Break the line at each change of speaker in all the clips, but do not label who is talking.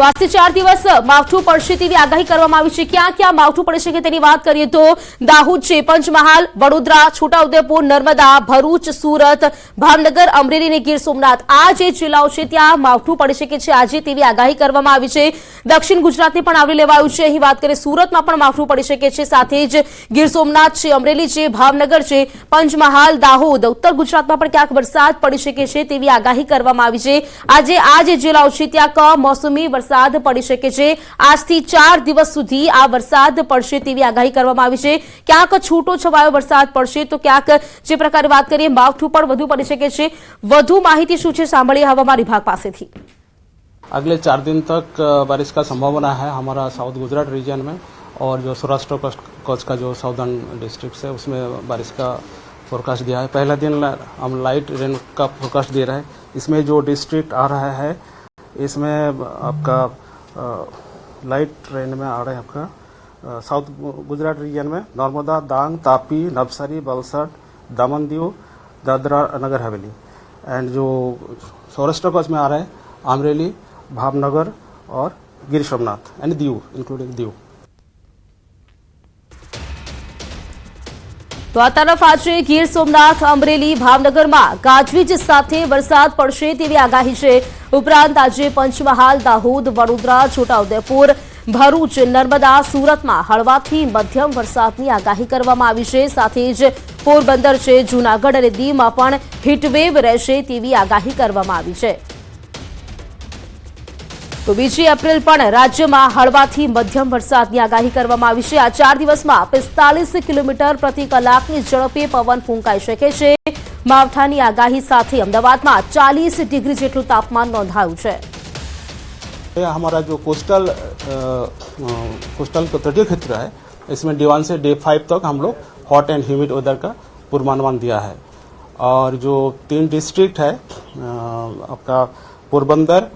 તો આજથી 4 દિવસ માવઠું પડશે તેવી આગાહી કરવામાં આવી છે। ક્યાં ક્યાં માવઠું પડી શકે તેની વાત કરીએ તો દાહોદ છે, પંચમહાલ, વડોદરા, છોટાઉદેપુર, નર્મદા, ભરૂચ, સુરત, ભાવનગર, અમરેલી અને ગીર સોમનાથ આ જે જિલ્લાઓ છે ત્યાં માવઠું પડી શકે છે આજે તેવી આગાહી કરવામાં આવી છે। દક્ષિણ ગુજરાતને પણ આવરી લેવાયું છે। અહીં વાત કરીએ સુરતમાં પણ માવઠું પડી શકે છે, સાથે જ ગીર સોમનાથ છે, અમરેલી છે, ભાવનગર છે, પંચમહાલ, દાહોદ, ઉત્તર ગુજરાતમાં પણ ક્યાંક વરસાદ પડી શકે છે તેવી આગાહી કરવામાં આવી છે। આજે આ જે જિલ્લાઓ છે ત્યાં કમોસમી વરસાદ પડી શકે છે। આજથી 4 દિવસ સુધી આ વરસાદ પડશે તેવી આગાહી કરવામાં આવી છે। ક્યાંક છૂટો છવાયો વરસાદ પડશે તો ક્યાંક જે પ્રકારે વાત કરીએ માવઠું પણ વધુ પડી શકે છે। વધુ માહિતી શું છે સાંભળીએ हवामान विभाग पासेथी।
अगले 4 दिन तक बारिश का संभावना है हमारा साउथ गुजरात रीजन में, और जो सौराष्ट्र कच्छ का जो साउदर्न डिस्ट्रिक्ट है उसमें बारिश का फोरकास्ट दिया है। पहला दिन हम लाइट रेन का फोरकास्ट दे रहे हैं। इसमें जो डिस्ट्रिक्ट आ रहा है इसमें आपका लाइट रेन में आ रहा है आपका साउथ गुजरात रीजन में नर्मदा, डांग, तापी, नवसारी, वलसाड, दमन दीव, दादरा नगर हवेली, एंड जो सौराष्ट्र कच्छ में आ रहा है अमरेली, भावनगर और गिर सोमनाथ एंड दीव इंक्लूडिंग दीव।
तो आ तरफ आज गीर सोमनाथ, अमरेली, भावनगर में गाजवीज साथे वरसाद पड़शे तेवी आगाही छे। उपरांत आज पंचमहाल, दाहोद, वडोदरा, छोटाउदेपुर, भरूच, नर्मदा, सूरत में हळवाथी मध्यम वरसादनी आगाही करवामां आवी छे। साथे ज पोरबंदर छे, जूनागढ़ अने दीव में पण हीटवेव रहेशे तेवी आगाही करवामां आवी छे। तो 2 एप्रिल पण राज्य में हळवाथी मध्यम वरसादनी आगाही करवामां आवी छे। आ 4 दिवस में 45 किलोमीटर प्रति कलाकनी झड़पे पवन फूंकाई शके छे। मावठानी आगाही साथे अमदावाद में 40 डिग्री जेटलुं तापमान नोंधायुं छे।
हमारा जो कोस्टल तटीय क्षेत्र है इसमें D1 से D5 तक हम लोग हॉट एंड ह्यूमिड वेदर का पूर्वानुमान दिया है। और जो 3 डिस्ट्रिक्ट है आपका पोरबंदर,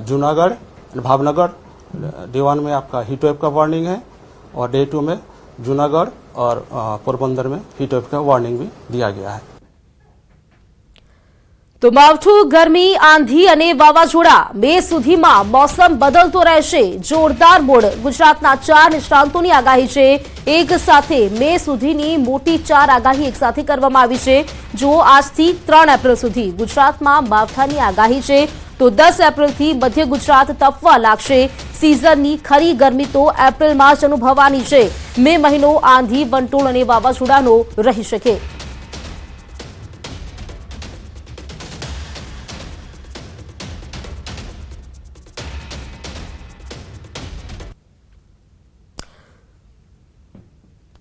जूनागढ़, भावनगर, D1 में आपका हीट वेव का वार्निंग है, और D2 में जूनागढ़ और पोरबंदर में हीट वेव का वार्निंग भी दिया गया है।
तो मावठू, गर्मी, आंधी अने वावाझोड़ा मे सुधीमां मौसम बदलतो रहेशे। जोरदार मोड गुजरातना 4 निष्णांतोनी आगाही छे। एक साथे मे सुधीनी मोटी 4 आगाही एक साथे करवामां आवी छे। जो आजथी 3 एप्रिल सुधी गुजरातमां मावठानी आगाही छे। तो 10 एप्रिल थी मध्य गुजरात तपवा लागशे। सीजननी खरी गर्मी तो एप्रिल में ज अनुभववानी छे। मे महीनो आंधी, वंटोळ अने वावाझोड़ानो रही शके।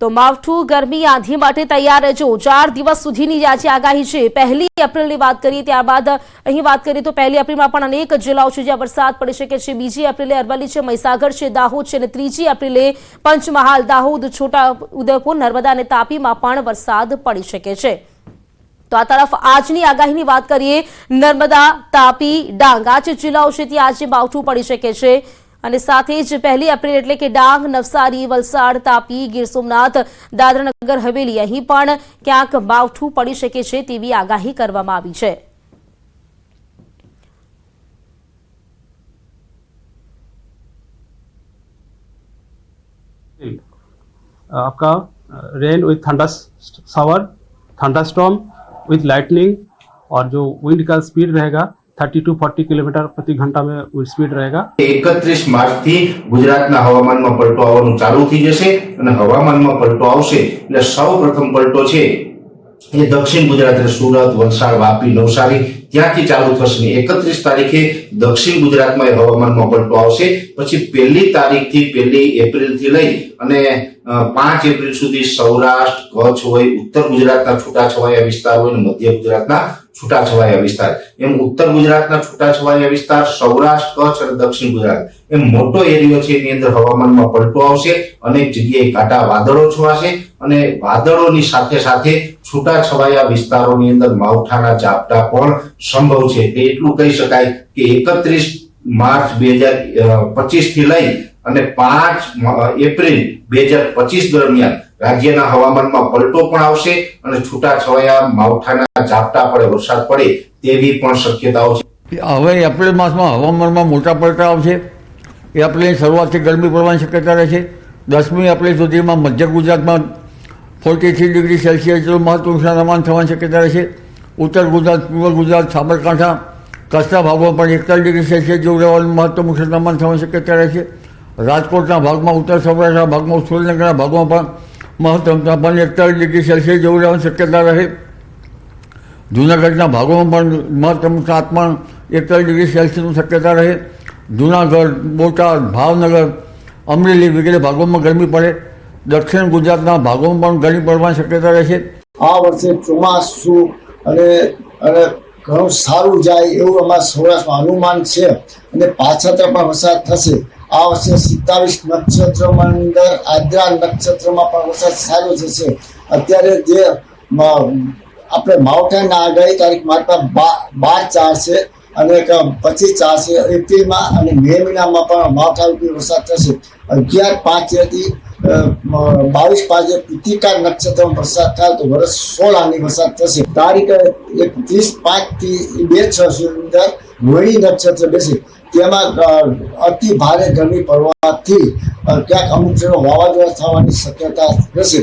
तो मावठू, गर्मी, आंधी माटे तैयार रहेजो। 4 दिवस सुधीनी आज आगाही छे। 1 एप्रिलनी बात करीए त्यारबाद અહીં વાત કરીએ તો 1 એપ્રિલમાં પણ અનેક જિલ્લાઓ છે જ્યાં વરસાદ પડી શકે છે। 2 એપ્રિલે અરવલ્લી છે, મહીસાગર છે, દાહોદ છે, અને 3 એપ્રિલે પંચમહાલ, દાહોદ, છોટાઉદેપુર, નર્મદા અને તાપીમાં પણ વરસાદ પડી શકે છે। તો આ તરફ આજની આગાહીની વાત કરીએ નર્મદા, તાપી, ડાંગ આ જે જિલ્લાઓ છે ત્યાં આજે માવઠું પડી શકે છે। અને સાથે જ 1 એપ્રિલ એટલે કે ડાંગ, નવસારી, વલસાડ, તાપી, ગીર સોમનાથ, દાદરા નગર હવેલી અહીં પણ ક્યાંક માવઠું પડી શકે છે તેવી આગાહી કરવામાં આવી છે।
आपका rain with thunder shower, thunderstorm with lightning, और जो विंड का स्पीड रहेगा 30 to 40 किलोमीटर प्रति घंटा में विंड स्पीड रहेगा।
31 मार्च થી ગુજરાતના હવામાનમાં પલટો આવવાનું ચાલુ થઈ જશે, અને હવામાનમાં પલટો આવશે એટલે સૌપ્રથમ પલટો છે એ દક્ષિણ ગુજરાત એટલે સુરત, વલસાડ, વાપી, નવસારી ત્યાંથી ચાલુ થશે। 31 તારીખે દક્ષિણ ગુજરાતમાં હવામાનમાં પલટો આવશે। પછી 1 તારીખથી 1 એપ્રિલથી લઈ અને 5 એપ્રિલ સુધી સૌરાષ્ટ્ર, કચ્છ હોય, ઉત્તર ગુજરાતના છૂટાછવાયા વિસ્તાર હોય, અને મધ્ય ગુજરાતના છૂટાછવાયા વિસ્તાર, એમ ઉત્તર ગુજરાતના છૂટાછવાયા વિસ્તાર, સૌરાષ્ટ્ર, કચ્છ અને દક્ષિણ ગુજરાત એમ મોટો એરિયો છે એની અંદર હવામાનમાં પલટો આવશે। અનેક જગ્યાએ કાટા વાદળો છવાશે, અને વાદળોની સાથે સાથે છૂટાછવાયા વિસ્તારોની અંદર માવઠાના ઝાપટા પણ સંભવ છે। એટલું કહી શકાય કે 31 માર્ચ 2025 થી લઈ અને 5 એપ્રિલ 2025 દરમિયાન રાજ્યના હવામાનમાં પલટો પણ આવશે, અને છૂટાછવાયા માવઠાના ઝાપટા પડે, વરસાદ પડે તેવી પણ શક્યતાઓ છે।
હવે એપ્રિલ માસમાં હવામાનમાં મોટા પલટા આવશે। એપ્રિલની શરૂઆતથી ગરમી પડવાની શક્યતા રહે છે. 10મી એપ્રિલ સુધીમાં મધ્ય ગુજરાતમાં 43 ડિગ્રી સેલ્સિયસ જેટલું મહત્તમ તાપમાન થવાની શક્યતા રહે છે. ઉત્તર ગુજરાત, પૂર્વ ગુજરાત, સાબરકાંઠા, કચ્છના ભાગમાં પણ 41 ડિગ્રી સેલ્સિયસ જેવું રહેવાનું મહત્તમ તાપમાન થવાની શક્યતા રહે છે. રાજકોટના ભાગમાં, ઉત્તર સૌરાષ્ટ્રના ભાગમાં, સુરેન્દ્રનગરના ભાગમાં પણ મહત્તમ તાપમાન 41 ડિગ્રી સેલ્સિયસ જેવું રહેવાની શક્યતા રહે. જૂનાગઢના ભાગોમાં પણ મહત્તમ તાપમાન 41 ડિગ્રી સેલ્સિયસની શક્યતા રહે. જૂનાગઢ, બોટાદ, ભાવનગર, અમરેલી વગેરે ભાગોમાં ગરમી પડે. દક્ષિણ ગુજરાતના ભાગોમાં પણ ગરમી પડવાની શક્યતા રહે છે.
આ વર્ષે ચોમાસું અને ઘણું સારું જાય એવું અમારા સૌરાષ્ટ્રમાં અનુમાન છે અને પાછળ પણ વરસાદ થશે. આ વર્ષે 27 નક્ષત્રમાં અંદર આદ્રા નક્ષત્રમાં પણ વરસાદ સારો થશે. અત્યારે જે આપણે માવઠાની આગાહી તારીખ માર્ચમાં 12/4 છે અને 25/4 છે. એપ્રિલમાં અને મે મહિનામાં પણ માવઠારૂપી વરસાદ થશે. 11/5 થી 22/5 કૃતિકા નક્ષત્રમાં વરસાદ થાય તો વર્ષ 16 વરસાદ થશે. તારીખ 30/5 થી 2/6 સુધી અંદર રોહિણી નક્ષત્ર બેસે. તેમાં અતિ ભારે ગરમી પડવાથી ક્યાંક અમુક જગ્યાએ વાવાઝોડા થવાની શક્યતા રહેશે.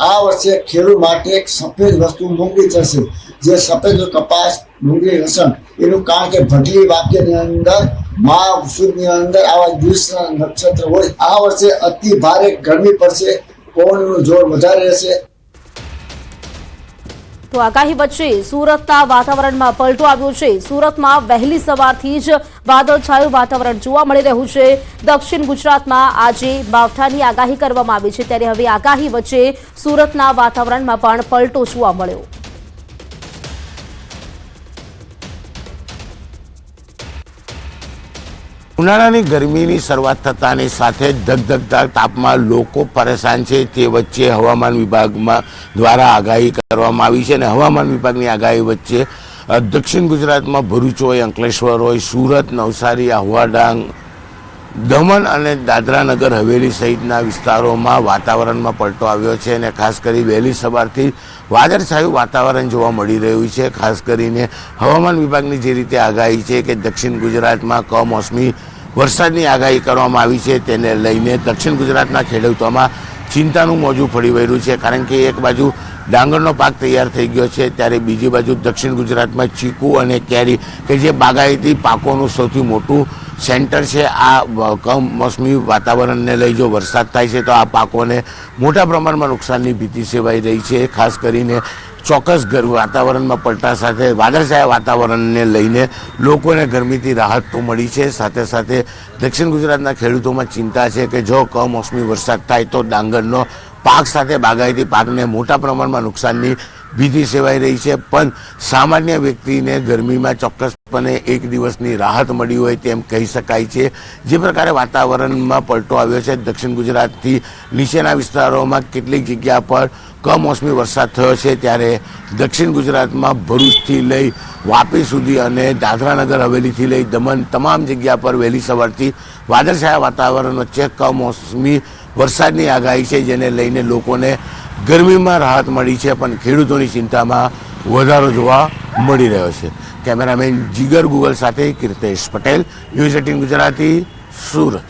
આ વર્ષે ખેડૂત માટે એક સફેદ વસ્તુ મોંઘી થશે, જે સફેદ કપાસ, ડુંગળી, લસણ. એનું કારણ કે ભટલી વાક્યની અંદર મા સુદની અંદર આવા દિવસના નક્ષત્ર હોય. આ વર્ષે અતિ ભારે ગરમી પડશે, પવનનું જોર વધારે રહેશે.
તો આગાહી વચ્ચે સુરતના વાતાવરણમાં પલટો આવ્યો છે. સુરતમાં વહેલી સવારથી જ વાદળછાયું વાતાવરણ જોવા મળી રહ્યું છે. દક્ષિણ ગુજરાતમાં આજે માવઠાની આગાહી કરવામાં આવી છે, ત્યારે હવે આગાહી વચ્ચે સુરતના વાતાવરણમાં પણ પલટો જોવા મળ્યો.
ઉનાળાની ગરમીની શરૂઆત થતાની સાથે ધગધગતા તાપમાં લોકો પરેશાન છે. તે વચ્ચે હવામાન વિભાગમાં દ્વારા આગાહી કરવામાં આવી છે અને હવામાન વિભાગની આગાહી વચ્ચે દક્ષિણ ગુજરાતમાં ભરૂચ હોય, અંકલેશ્વર હોય, સુરત, નવસારી, આહવા, ડાંગ, દમણ અને દાદરા નગર હવેલી સહિતના વિસ્તારોમાં વાતાવરણમાં પલટો આવ્યો છે અને ખાસ કરી વહેલી સવારથી વાદળછાયું વાતાવરણ જોવા મળી રહ્યું છે. ખાસ કરીને હવામાન વિભાગની જે રીતે આગાહી છે કે દક્ષિણ ગુજરાતમાં કમોસમી વરસાદની આગાહી કરવામાં આવી છે, તેને લઈને દક્ષિણ ગુજરાતના ખેડૂતોમાં ચિંતાનું મોજું ફરી વળ્યું છે. કારણ કે એક બાજુ ડાંગરનો પાક તૈયાર થઈ ગયો છે, ત્યારે બીજી બાજુ દક્ષિણ ગુજરાતમાં ચીકુ અને કેરી કે જે બાગાયતી પાકોનું સૌથી મોટું સેન્ટર છે. આ કમોસમી વાતાવરણને લઈ જો વરસાદ થાય છે તો આ પાકોને મોટા પ્રમાણમાં નુકસાનની ભીતિ સેવાઈ રહી છે. ખાસ કરીને ચોક્કસ વાતાવરણમાં પલટા સાથે વાદળછાયા વાતાવરણને લઈને લોકોને ગરમીથી રાહત તો મળી છે. સાથે સાથે દક્ષિણ ગુજરાતના ખેડૂતોમાં ચિંતા છે કે જો કમોસમી વરસાદ થાય તો ડાંગરનો પાક સાથે બાગાયતી પાકને મોટા પ્રમાણમાં નુકસાનની ભીતિ સેવાઈ રહી છે. પણ સામાન્ય વ્યક્તિને ગરમીમાં ચોક્કસપણે એક દિવસની રાહત મળી હોય તેમ કહી શકાય છે. જે પ્રકારે વાતાવરણમાં પલટો આવ્યો છે, દક્ષિણ ગુજરાતથી નીચેના વિસ્તારોમાં કેટલીક જગ્યા પર કમોસમી વરસાદ થયો છે, ત્યારે દક્ષિણ ગુજરાતમાં ભરૂચથી લઈ વાપી સુધી અને દાદરાનગર હવેલીથી લઈ દમણ તમામ જગ્યા પર વહેલી સવારથી વાદળછાયા વાતાવરણ વચ્ચે કમોસમી વરસાદની આગાહી છે, જેને લઈને લોકોને ગરમીમાં રાહત મળી છે, પણ ખેડૂતોની ચિંતામાં વધારો જોવા મળી રહ્યો છે. કેમેરામેન જીગર ગુગલ સાથે કીર્તેશ પટેલ, ન્યૂઝ 18 ગુજરાતી, સુરત.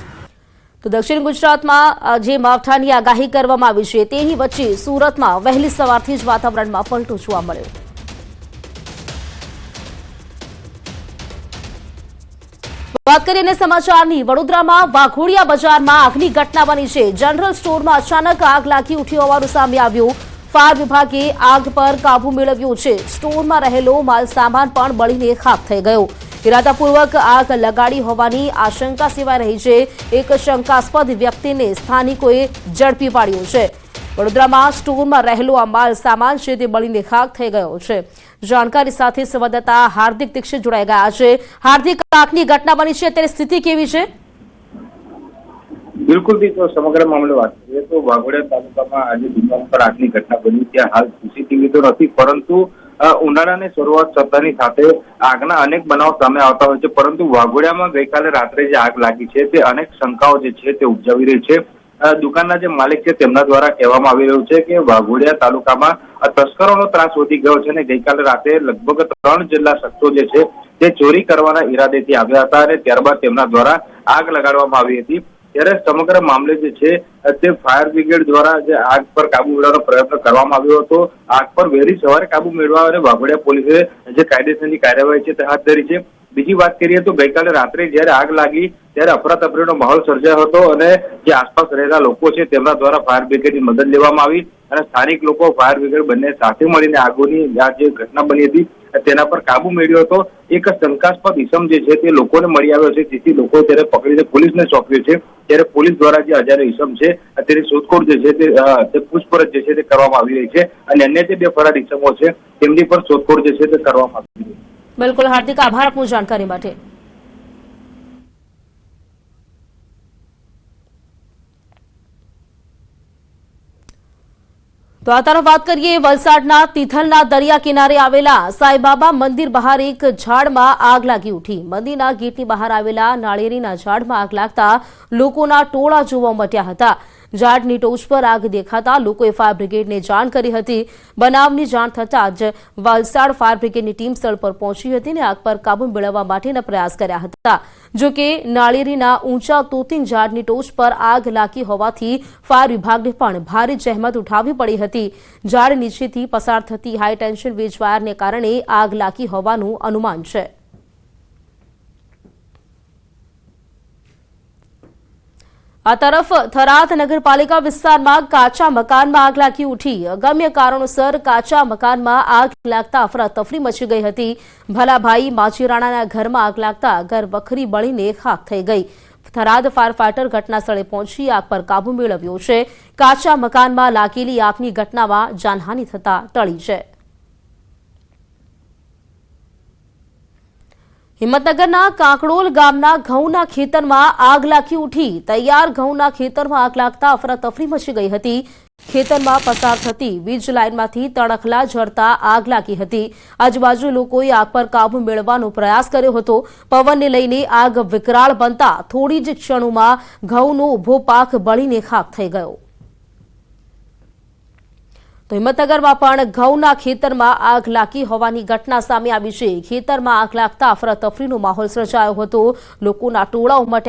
તો દક્ષિણ ગુજરાતમાં જે માવઠાની આગાહી કરવામાં આવી છે તેની વચ્ચે સુરતમાં વહેલી સવારથી જ વાતાવરણમાં પલટો જોવા મળ્યો. વાત કરીએ સમાચારની. વડોદરામાં વાઘોડિયા બજારમાં આગની ઘટના બની છે. જનરલ સ્ટોરમાં અચાનક આગ લાગી ઉઠી હોવાનું સામે આવ્યું. ફાયર વિભાગે આગ પર કાબુ મેળવ્યો છે. સ્ટોરમાં રહેલો માલ સામાન પણ બળીને ખાખ થઈ ગયો. ઇરાદાપૂર્વક આગ લગાડી હોવાની આશંકા સેવાઈ રહી છે. એક શંકાસ્પદ વ્યક્તિને સ્થાનિકોએ ઝડપી પાડ્યો છે. વડોદરામાં સ્ટોરમાં રહેલો આ માલ સામાન છે તે બળીને ખાખ થઈ ગયો છે. જાણકારી સાથે સંવાદદાતા હાર્દિક દીક્ષિત જોડાઈ ગયા છે. હાર્દિક, આગની ઘટના બની છે, અત્યારે સ્થિતિ કેવી છે?
બિલકુલ તો સમગ્ર મામલે વાત કરીએ તો વાઘોડિયા તાલુકામાં આજે દુકાન પર આગની ઘટના બની. ત્યાં હાલ સીસીટીવી તો નથી, પરંતુ ઉનાળાની શરૂઆત થતાની સાથે આગના અનેક બનાવ સામે આવતા હોય છે. પરંતુ વાઘોડિયામાં ગઈકાલે રાત્રે જે આગ લાગી છે તે અનેક શંકાઓ જે છે તે ઉપજાવી રહી છે. દુકાનના જે માલિક છે તેમના દ્વારા કહેવામાં આવી રહ્યું છે કે વાઘોડિયા તાલુકામાં તસ્કરોનો ત્રાસ વધી ગયો છે અને ગઈકાલે રાતે લગભગ 3 જેટલા શખ્સો જે છે તે ચોરી કરવાના ઈરાદેથી આવ્યા હતા અને ત્યારબાદ તેમના દ્વારા આગ લગાડવામાં આવી હતી। ત્યારે સમગ્ર મામલે જે છે તે ફાયર બ્રિગેડ દ્વારા જે આગ પર કાબુ મેળવવાનો પ્રયત્ન કરવામાં આવ્યો હતો। આગ પર વહેલી સવારે કાબુ મેળવવા અને વાઘોડિયા પોલીસે જે કાયદેસરની કાર્યવાહી છે તે હાથ ધરી છે। બીજી વાત કરીએ તો ગઈકાલે રાત્રે જ્યારે આગ લાગી ત્યારે અફરાતફરીનો માહોલ સર્જાયો હતો અને જે આસપાસ રહેલા લોકો છે તેમના દ્વારા ફાયર બ્રિગેડની મદદ લેવામાં આવી અને સ્થાનિક લોકો ફાયર બ્રિગેડ બંને સાથે મળીને આગોની આ જે ઘટના બની હતી તેના પર કાબુ મેળવ્યો હતો। એક શંકાસ્પદ ઇસમ જે છે તે લોકોને મળી આવ્યો છે, જેથી લોકો તેને પકડીને પોલીસને સોંપ્યો છે। ત્યારે પોલીસ દ્વારા જે અજાણ્યો ઇસમ છે તેની શોધખોળ જે છે તે પૂછપરછ જે છે તે કરવામાં આવી રહી છે અને અન્ય જે 2 ફરાર ઇસમો છે તેમની પર શોધખોળ જે છે તે કરવામાં આવી રહી છે।
બિલકુલ હાર્દિક આભાર આપની જાણકારી માટે। તો આ તરફ વાત કરીએ વલસાડના તિથલના દરિયા કિનારે આવેલા સાંઈબાબા મંદિર બહાર એક ઝાડમાં આગ લાગી ઉઠી। મંદિરના ગેટની બહાર આવેલા નાળિયેરીના ઝાડમાં આગ લાગતા લોકોના ટોળા જોવા મળ્યા હતા। ઝાડની ટોચ પર આગ દેખાતા લોકોએ ફાયર બ્રિગેડને જાણ કરી હતી। બનાવની જાણ થતાં જ વલસાડ ફાયર બ્રિગેડની ટીમ સ્થળ પર પહોંચી હતી અને આગ પર કાબુ મેળવવા માટેના પ્રયાસ કર્યા હતા। જો કે નાળિયેરીના ઊંચા તોતિંગ ઝાડની ટોચ પર આગ લાગી હોવાથી ફાયર વિભાગને પણ ભારે જહેમત ઉઠાવવી પડી હતી। ઝાડ નીચેથી પસાર થતી હાઈ ટેન્શન વીજ વાયરને કારણે આગ લાગી હોવાનું અનુમાન છે। આ તરફ થરાદ નગરપાલિકા વિસ્તારમાં કાચા મકાનમાં આગ લાગી ઉઠી। અગમ્ય કારણોસર કાચા મકાનમાં આગ લાગતા અફરાતફરી મચી ગઈ હતી। ભલાભાઈ માજીરાણાના ઘરમાં આગ લાગતા ઘર વખરી બળીને ખાખ થઈ ગઈ। થરાદ ફાયર ફાઈટર ઘટના સ્થળે પહોંચી આગ પર કાબુ મેળવ્યો છે। કાચા મકાનમાં લાગેલી આગની ઘટનામાં જાનહાનિ થતા ટળી છે। હિંમતનગરના કાંકડોલ ગામના ઘઉંના ખેતરમાં આગ લાગી ઉઠી। તૈયાર ઘઉંના ખેતરમાં આગ લાગતા અફરાતફરી મચી ગઈ હતી। ખેતરમાં પસાર થતી વીજ લાઇનમાંથી તણખલા ઝરતા આગ લાગી હતી। આજુબાજુ લોકોએ આગ પર કાબુ મેળવવાનો પ્રયાસ કર્યો હતો। પવનને લઈને આગ વિકરાળ બનતા થોડી જ ક્ષણોમાં ઘઉંનો ઊભો પાક બળીને ખાખ થઈ ગયો। તો હિંમતનગરમાં પણ ઘઉંના ખેતરમાં આગ લાગી હોવાની ઘટના સામે આવી છે। ખેતરમાં આગ લાગતા અફરાતફરીનો માહોલ સર્જાયો હતો। લોકોના ટોળા ઉમટ્યા।